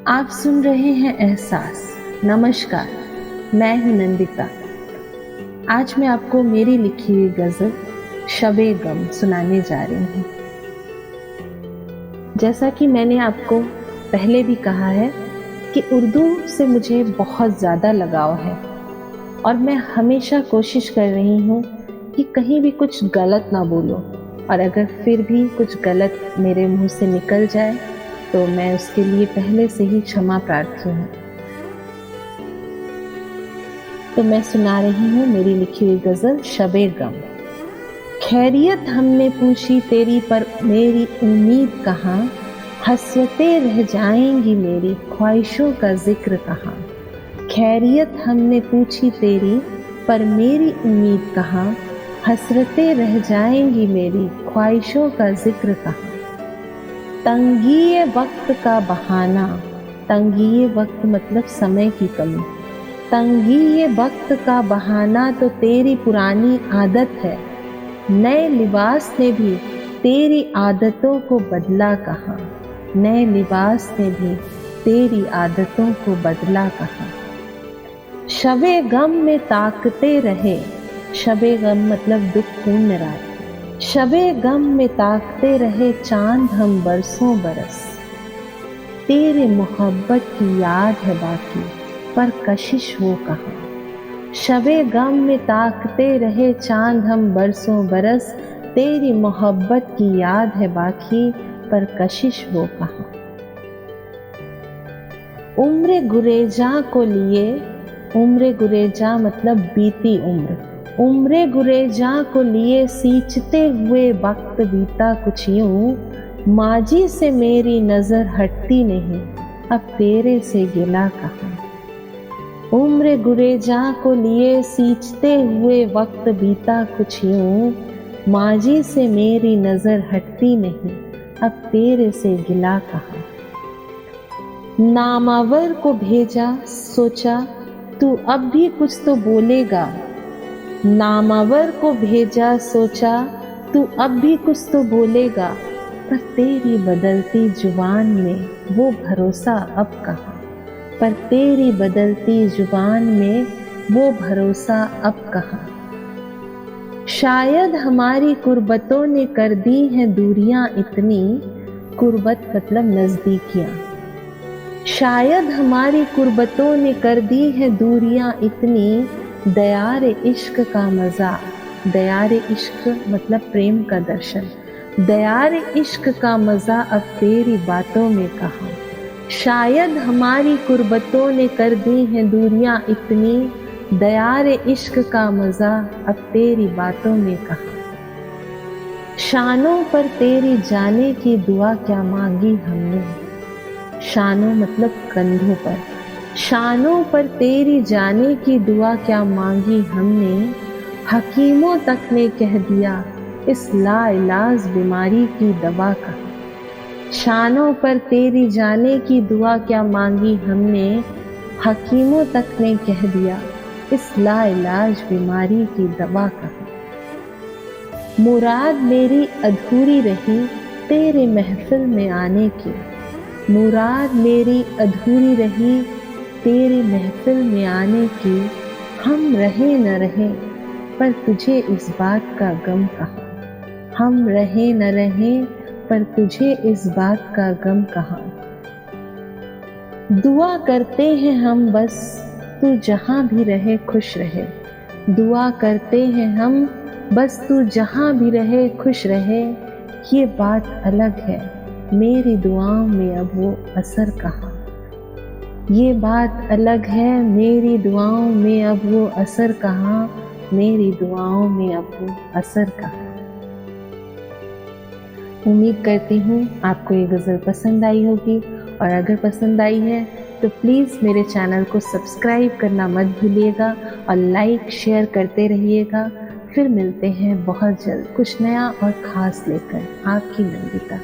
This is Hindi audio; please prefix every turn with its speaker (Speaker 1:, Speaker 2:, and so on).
Speaker 1: आप सुन रहे हैं एहसास। नमस्कार, मैं हूं नंदिता। आज मैं आपको मेरी लिखी हुई गज़ल शबे गम सुनाने जा रही हूँ। जैसा कि मैंने आपको पहले भी कहा है कि उर्दू से मुझे बहुत ज़्यादा लगाव है और मैं हमेशा कोशिश कर रही हूँ कि कहीं भी कुछ गलत ना बोलूँ, और अगर फिर भी कुछ गलत मेरे मुंह से निकल जाए तो मैं उसके लिए पहले से ही क्षमा प्रार्थी हूँ। तो मैं सुना रही हूँ मेरी लिखी हुई गज़ल शबे गम। खैरियत हमने पूछी तेरी पर मेरी उम्मीद कहाँ, हसरतें रह जाएंगी मेरी ख्वाहिशों का जिक्र कहाँ। खैरियत हमने पूछी तेरी पर मेरी उम्मीद कहाँ, हसरतें रह जाएंगी मेरी ख्वाहिशों का जिक्र कहाँ। तंगी वक्त का बहाना, तंगी वक्त मतलब समय की कमी, तंगी वक्त का बहाना तो तेरी पुरानी आदत है। नए लिबास ने भी तेरी आदतों को बदला कहाँ, नए लिबास ने भी तेरी आदतों को बदला कहाँ। शबे गम में ताकते रहे, शबे गम मतलब दुखपूर्ण रात, शबे गम में ताकते रहे चांद हम बरसों बरस। तेरे मोहब्बत की याद है बाकी पर कशिश हो कहाँ। शबे गम में ताकते रहे चांद हम बरसों बरस, तेरी मोहब्बत की याद है बाकी पर कशिश हो कहाँ। उम्र गुरेजा को लिए, उम्र गुरेजा मतलब बीती उम्र, उम्र गुरेजा को लिए सींचते हुए वक्त बीता कुछ यूं। माजी से मेरी नजर हटती नहीं अब तेरे से गिला कहाँ। उम्र गुरेजा को लिए सींचते हुए वक्त बीता कुछ यूं। माजी से मेरी नजर हटती नहीं अब तेरे से गिला कहाँ। नामावर को भेजा सोचा तू अब भी कुछ तो बोलेगा, नामावर को भेजा सोचा तू अब भी कुछ तो बोलेगा, पर तेरी बदलती जुबान में वो भरोसा अब कहाँ, पर तेरी बदलती जुबान में वो भरोसा अब कहाँ। शायद हमारी कुर्बतों ने कर दी हैं दूरियां इतनी, कुर्बत मतलब नजदीकियां, शायद हमारी कुर्बतों ने कर दी हैं दूरियां इतनी। दयार इश्क का मज़ा, दयार इश्क मतलब प्रेम का दर्शन, दयार इश्क का मज़ा अब तेरी बातों में कहाँ। शायद हमारी कुर्बतों ने कर दी हैं दूरियां इतनी, दयार इश्क का मज़ा अब तेरी बातों में कहाँ। शानों पर तेरी जाने की दुआ क्या मांगी हमने, शानों मतलब कंधों पर, शानों पर तेरी जाने की दुआ क्या मांगी हमने। हकीमों तक ने कह दिया इस लाइलाज बीमारी की दवा का, शानों पर तेरी जाने की दुआ क्या मांगी हमने। हकीमों तक ने कह दिया इस लाइलाज बीमारी की दवा का। मुराद मेरी अधूरी रही तेरे महफिल में आने की, मुराद मेरी अधूरी रही तेरी महफिल में आने की। हम रहे न रहे पर तुझे इस बात का गम कहाँ, हम रहे न रहे पर तुझे इस बात का गम कहाँ। दुआ करते हैं हम बस तू जहाँ भी रहे खुश रहे, दुआ करते हैं हम बस तू जहाँ भी रहे खुश रहे। ये बात अलग है मेरी दुआओं में अब वो असर कहाँ, ये बात अलग है मेरी दुआओं में अब वो असर कहाँ, मेरी दुआओं में अब वो असर कहाँ। उम्मीद करती हूँ आपको ये गज़ल पसंद आई होगी, और अगर पसंद आई है तो प्लीज़ मेरे चैनल को सब्सक्राइब करना मत भूलिएगा और लाइक शेयर करते रहिएगा। फिर मिलते हैं बहुत जल्द कुछ नया और ख़ास लेकर। आपकी नंदिता।